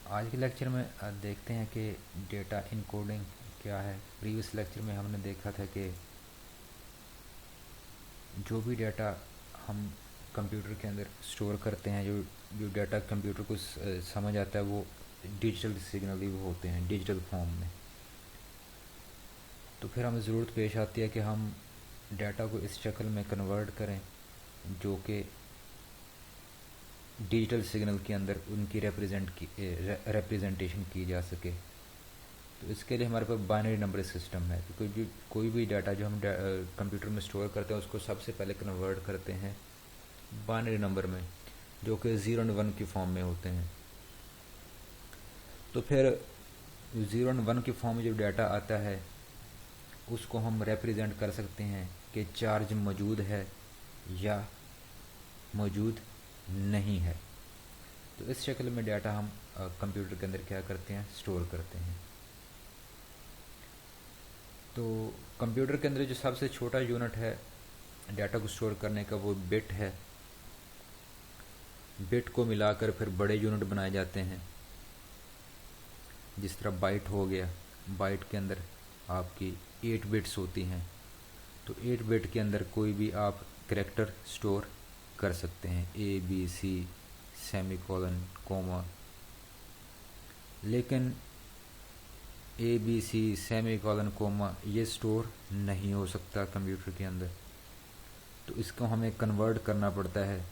आज के लेक्चर में देखते हैं कि डेटा इनकोडिंग क्या है। प्रीवियस लेक्चर में हमने देखा था कि जो भी डाटा हम कंप्यूटर के अंदर स्टोर करते हैं, जो डाटा कंप्यूटर को समझ आता है, वो डिजिटल सिग्नल ही वो होते हैं, डिजिटल फॉर्म में। तो फिर हमें ज़रूरत पेश आती है कि हम डाटा को इस शक्ल में कन्वर्ट करें जो कि डिजिटल सिग्नल के अंदर उनकी रिप्रेजेंटेशन की जा सके। तो इसके लिए हमारे पास बाइनरी नंबर सिस्टम है। तो कोई भी डाटा जो हम कंप्यूटर में स्टोर करते हैं उसको सबसे पहले कन्वर्ट करते हैं बाइनरी नंबर में, जो कि 0 और 1 की फॉर्म में होते हैं। तो फिर 0 और 1 की फॉर्म में जो डाटा आता है उसको हम रिप्रेजेंट कर सकते हैं कि चार्ज मौजूद है या मौजूद नहीं है। तो इस शक्ल में डाटा हम कंप्यूटर के अंदर क्या करते हैं, स्टोर करते हैं। तो कंप्यूटर के अंदर जो सबसे छोटा यूनिट है डाटा को स्टोर करने का, वो बिट है। बिट को मिलाकर फिर बड़े यूनिट बनाए जाते हैं, जिस तरह बाइट हो गया। बाइट के अंदर आपकी 8 बिट्स होती हैं। तो 8 बिट के अंदर कोई भी आप करैक्टर स्टोर कर सकते हैं, ABC, सेमीकोलन, कोमा। लेकिन ABC, सेमीकोलन, कोमा ये स्टोर नहीं हो सकता कंप्यूटर के अंदर। तो इसको हमें कन्वर्ट करना पड़ता है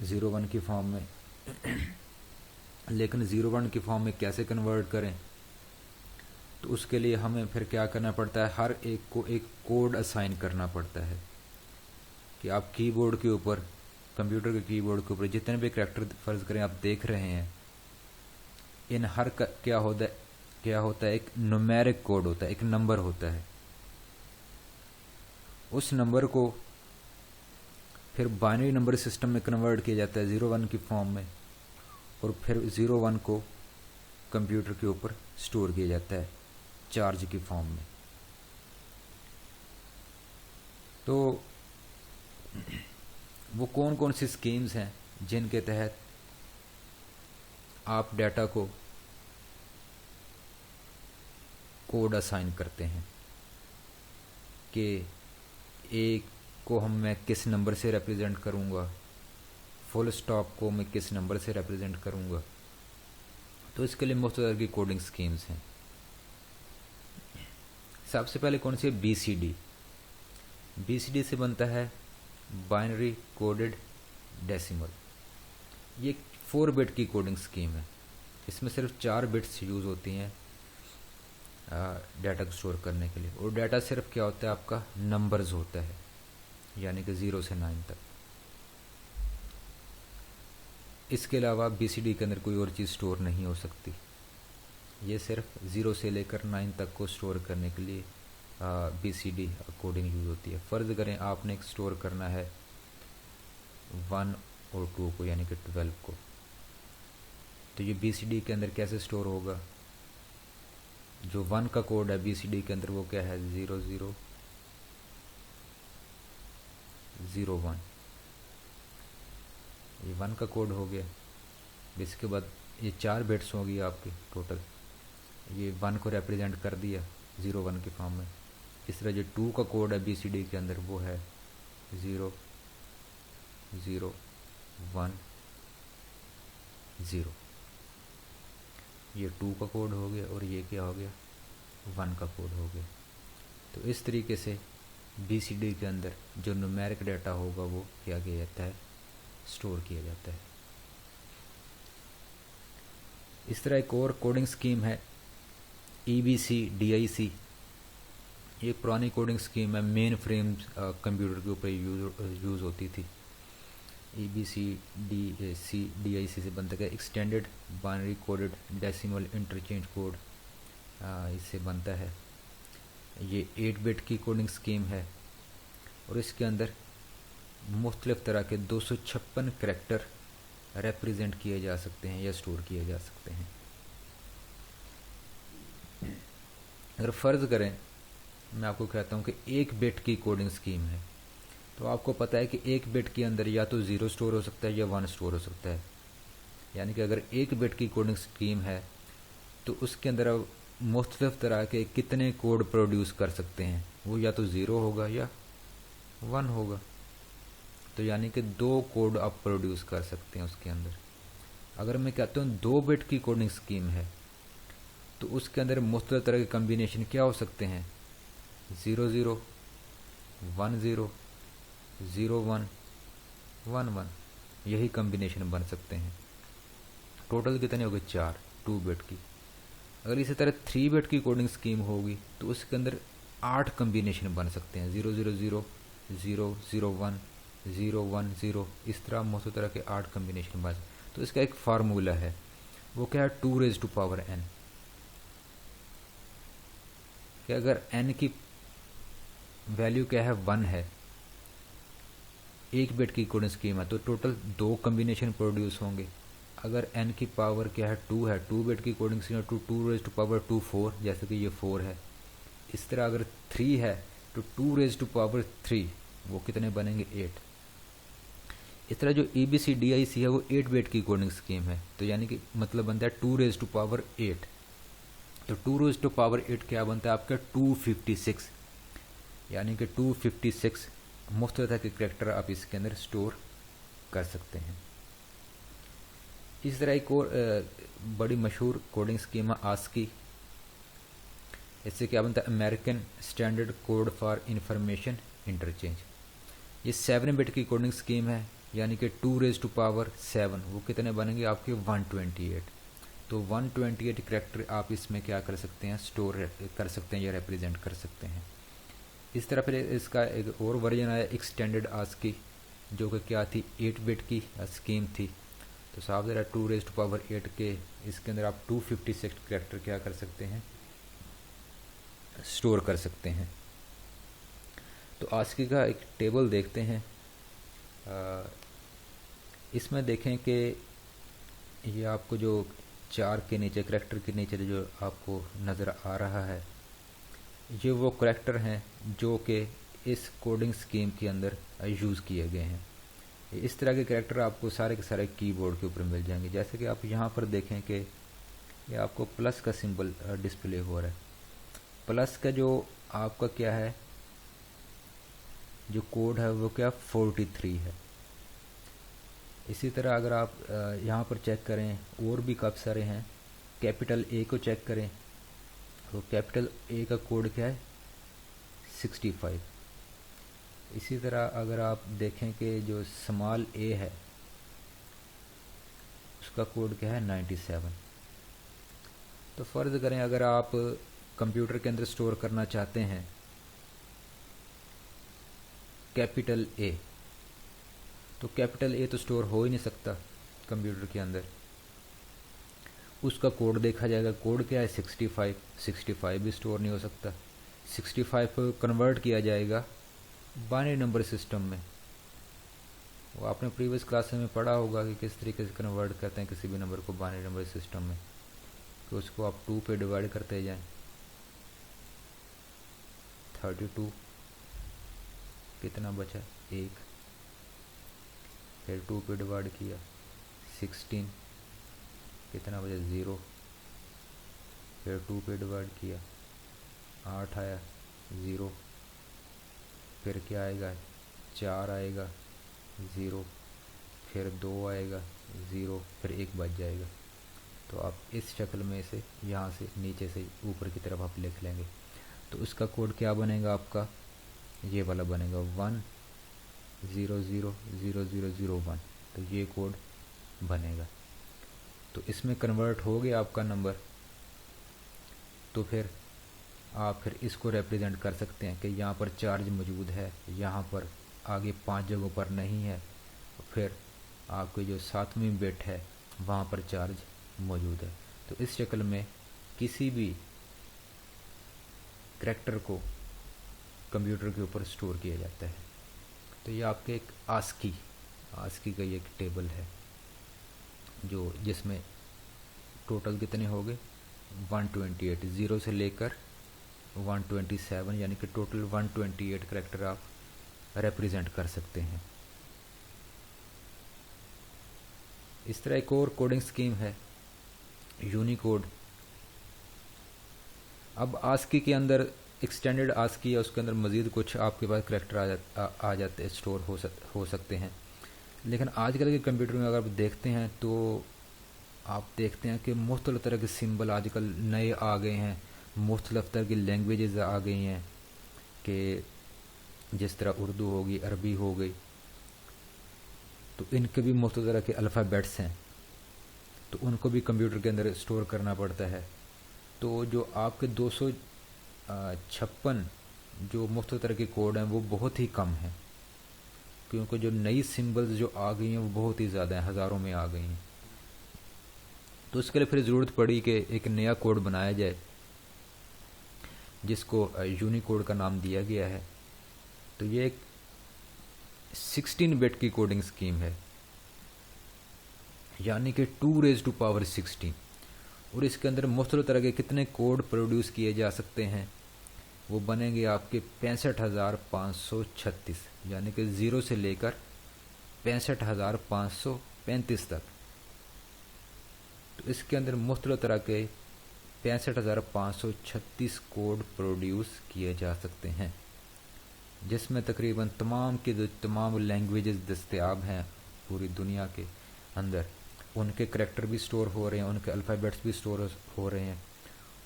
0 1 की फॉर्म में। लेकिन 0 1 की फॉर्म में कैसे कन्वर्ट करें, तो उसके लिए हमें फिर क्या करना पड़ता है, हर एक को एक कोड असाइन करना पड़ता है कि आप कीबोर्ड के ऊपर, कंप्यूटर के कीबोर्ड के ऊपर जितने भी करैक्टर फर्ज करें आप देख रहे हैं, इन हर का क्या होता है, एक न्यूमेरिक कोड होता है, एक नंबर होता है। उस नंबर को फिर बाइनरी नंबर सिस्टम में कन्वर्ट किया जाता है 0 1 की फॉर्म में, और फिर 0 1 को कंप्यूटर के ऊपर स्टोर किया जाता है चार्ज की फॉर्म में। तो वो कौन कौन सी स्कीम्स हैं जिनके तहत आप डाटा को कोड असाइन करते हैं कि एक को मैं किस नंबर से रिप्रेजेंट करूंगा, फुल स्टॉप को मैं किस नंबर से रिप्रेजेंट करूंगा। तो इसके लिए मुख्तलिफ की कोडिंग स्कीम्स हैं। सबसे पहले कौन सी है, BCD। BCD से बनता है बाइनरी कोडेड डेसिमल। ये 4 बिट की कोडिंग स्कीम है। इसमें सिर्फ 4 बिट्स यूज़ होती हैं डाटा को स्टोर करने के लिए, और डाटा सिर्फ क्या होता है, आपका नंबर्स होता है, यानी कि 0 से 9 तक। इसके अलावा BCD के अंदर कोई और चीज़ स्टोर नहीं हो सकती। ये सिर्फ 0 से लेकर 9 तक को स्टोर करने के लिए BCD कोडिंग यूज़ होती है। फ़र्ज़ करें आपने एक स्टोर करना है 1 और 2 को, यानी कि 12 को, तो ये BCD के अंदर कैसे स्टोर होगा। जो 1 का कोड है BCD के अंदर वो क्या है, 0 0 0 1। ये 1 का कोड हो गया। इसके बाद ये 4 बिट्स होगी आपकी टोटल, ये 1 को रिप्रेजेंट कर दिया 0 1 की फॉर्म में। इस तरह जो 2 का कोड है BCD के अंदर वो है 0 0 1 0। ये 2 का कोड हो गया, और ये क्या हो गया, 1 का कोड हो गया। तो इस तरीके से BCD के अंदर जो न्यूमेरिक डाटा होगा वो क्या किया जाता है, स्टोर किया जाता है। इस तरह एक और कोडिंग स्कीम है EBC DIC। ये पुरानी कोडिंग स्कीम है, मेन फ्रेम कंप्यूटर के ऊपर यूज़ होती थी। EBC DIC से बनता है extended binary coded decimal interchange code, इससे बनता है। ये 8 बिट की कोडिंग स्कीम है, और इसके अंदर मुख्तलिफ़ तरह के 256 करैक्टर रिप्रेजेंट किए जा सकते हैं या स्टोर किए जा सकते हैं। अगर फ़र्ज़ करें मैं आपको कहता हूँ कि 1 बिट की कोडिंग स्कीम है, तो आपको पता है कि 1 बिट के अंदर या तो 0 स्टोर हो सकता है या 1 स्टोर हो सकता है। यानी कि अगर एक बिट की कोडिंग स्कीम है तो उसके अंदर अब मुख्तलिफ तरह के कितने कोड प्रोड्यूस कर सकते हैं, वो या तो 0 होगा या 1 होगा। तो यानी कि 2 कोड आप प्रोड्यूस कर सकते हैं उसके अंदर। अगर मैं कहता हूँ 2 बिट की कोडिंग स्कीम है तो उसके अंदर मुख्तलिफ तरह के कम्बिनेशन क्या हो सकते हैं, 0 0 1 0 0 1 1 1, यही कम्बिनेशन बन सकते हैं। टोटल कितने हो गए, 4 2 बिट की। अगर इसी तरह 3 बिट की कोडिंग स्कीम होगी तो उसके अंदर 8 कम्बिनेशन बन सकते हैं, 0 0 0 0 0 1 0 1 0, इस तरह मुख्तलिफ तरह के 8 कम्बिनेशन बन। तो इसका एक फार्मूला है, वो क्या है, 2 raised to power n। कि अगर n की वैल्यू क्या है, 1 है, एक बिट की कोडिंग स्कीम है, तो टोटल 2 कम्बिनेशन प्रोड्यूस होंगे। अगर n की पावर क्या है, 2 है, 2 बिट की कोडिंग स्कीम है, 2 raised to power 2 4, जैसे कि ये 4 है। इस तरह अगर 3 है तो 2 raised to power 3, वो कितने बनेंगे, 8। इस तरह जो EBCDIC है वो 8 बिट की कोडिंग स्कीम है, तो यानी कि मतलब बनता है 2 raised to power 8। तो 2 raised to power 8 क्या बनता है आपका, 256, यानी कि 256 मुख्तलिफ तरह के करैक्टर आप इसके अंदर स्टोर कर सकते हैं। इस तरह एक और बड़ी मशहूर कोडिंग स्कीम है ASCII। इससे क्या बनता है, American standard code for information interchange. ये 7 बिट की कोडिंग स्कीम है, यानी कि 2 raised to power 7, वो कितने बनेंगे आपके, 128। तो 128 करैक्टर आप इसमें क्या कर सकते हैं, स्टोर कर सकते हैं या रिप्रेजेंट कर सकते हैं। इस तरह फिर इसका एक और वर्जन आया, एक्सटेंडेड ASCII, जो कि क्या थी, 8 बिट की स्कीम थी। तो साफ ज़रा 2 raised to power 8 के इसके अंदर आप 256 करैक्टर क्या कर सकते हैं, स्टोर कर सकते हैं। तो ASCII का एक टेबल देखते हैं। इसमें देखें कि ये आपको जो 4 के नीचे करैक्टर के नीचे जो आपको नज़र आ रहा है, ये वो करैक्टर हैं जो कि इस कोडिंग स्कीम के अंदर यूज़ किए गए हैं। इस तरह के करैक्टर आपको सारे के सारे कीबोर्ड के ऊपर मिल जाएंगे। जैसे कि आप यहाँ पर देखें कि ये आपको प्लस का सिंबल डिस्प्ले हो रहा है। प्लस का जो आपका क्या है, जो कोड है वो क्या, 43 है। इसी तरह अगर आप यहाँ पर चेक करें, और भी काफ़ी सारे हैं। कैपिटल A को चेक करें तो कैपिटल A का कोड क्या है, 65। इसी तरह अगर आप देखें कि जो स्मॉल a है उसका कोड क्या है, 97। तो फ़र्ज़ करें अगर आप कंप्यूटर के अंदर स्टोर करना चाहते हैं कैपिटल A, तो कैपिटल A तो स्टोर हो ही नहीं सकता कंप्यूटर के अंदर। उसका कोड देखा जाएगा, कोड क्या है, 65। 65 भी स्टोर नहीं हो सकता। 65 को कन्वर्ट किया जाएगा बाइनरी नंबर सिस्टम में। वो आपने प्रीवियस क्लास में पढ़ा होगा कि किस तरीके से कन्वर्ट करते हैं किसी भी नंबर को बाइनरी नंबर सिस्टम में, कि उसको आप 2 पे डिवाइड करते जाएं। 32 कितना बचा, 1, फिर 2 पे डिवाइड किया, 16 कितना बचा, 0, फिर 2 पे डिवाइड किया, 8 आया, 0, फिर क्या आएगा, 4 आएगा, 0, फिर 2 आएगा, 0, फिर 1 बच जाएगा। तो आप इस शक्ल में से यहाँ से नीचे से ऊपर की तरफ आप लिख लेंगे। तो उसका कोड क्या बनेगा आपका, ये वाला बनेगा 1 0 0 0 0 0 1। तो ये कोड बनेगा। तो इसमें कन्वर्ट हो गया आपका नंबर। तो फिर आप फिर इसको रिप्रेजेंट कर सकते हैं कि यहाँ पर चार्ज मौजूद है, यहाँ पर आगे 5 जगहों पर नहीं है, फिर आपके जो 7वीं बिट है वहाँ पर चार्ज मौजूद है। तो इस शक्ल में किसी भी करैक्टर को कंप्यूटर के ऊपर स्टोर किया जाता है। तो ये आपके एक ASCII का ये एक टेबल है जो जिसमें टोटल कितने हो गए, 128, 0 से लेकर 127, यानी कि टोटल 128 करैक्टर आप रिप्रेजेंट कर सकते हैं। इस तरह एक और कोडिंग स्कीम है यूनिकोड। अब आस्की के अंदर एक्सटेंडेड आस्की है, उसके अंदर मज़ीद कुछ आपके पास करैक्टर आ जाते स्टोर हो सकते हैं। लेकिन आजकल के कंप्यूटर में अगर आप देखते हैं तो आप देखते हैं कि मुख्तलिफ़ तरह के सिंबल आजकल नए आ गए हैं, मुख्तलिफ़ तरह की लैंग्वेजेस आ गई हैं कि जिस तरह उर्दू होगी, अरबी हो गई, तो इनके भी मुख्तलिफ़ तरह के अल्फ़ाबेट्स हैं, तो उनको भी कंप्यूटर के अंदर स्टोर करना पड़ता है। तो जो आपके 256 जो मुख्तलिफ़ तरह के कोड हैं वो बहुत ही कम हैं, क्योंकि जो नई सिंबल्स जो आ गई हैं वो बहुत ही ज़्यादा हैं, हज़ारों में आ गई हैं। तो इसके लिए फिर ज़रूरत पड़ी कि एक नया कोड बनाया जाए जिसको यूनिकोड का नाम दिया गया है। तो ये एक 16 बिट की कोडिंग स्कीम है, यानी कि 2⁻16, और इसके अंदर मुख्तलिफ़ तरह के कितने कोड प्रोड्यूस किए जा सकते हैं, वो बनेंगे आपके 65,536, यानी कि 0 से लेकर 65,535 तक। तो इसके अंदर मुख्तलिफ़ तरह के 65,536 कोड प्रोड्यूस किए जा सकते हैं, जिसमें तकरीबन तमाम के जो तमाम लैंग्वेजेस दस्तयाब हैं पूरी दुनिया के अंदर, उनके करैक्टर भी स्टोर हो रहे हैं, उनके अल्फ़ाबेट्स भी स्टोर हो रहे हैं,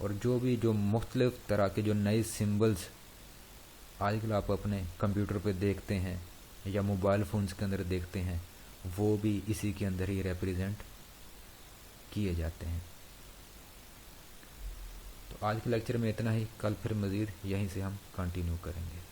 और जो मुख्तलिफ़ तरह के जो नए सिंबल्स आजकल आप अपने कंप्यूटर पे देखते हैं या मोबाइल फ़ोन्स के अंदर देखते हैं, वो भी इसी के अंदर ही रिप्रेजेंट किए जाते हैं। तो आज के लेक्चर में इतना ही, कल फिर मज़ीद यहीं से हम कंटिन्यू करेंगे।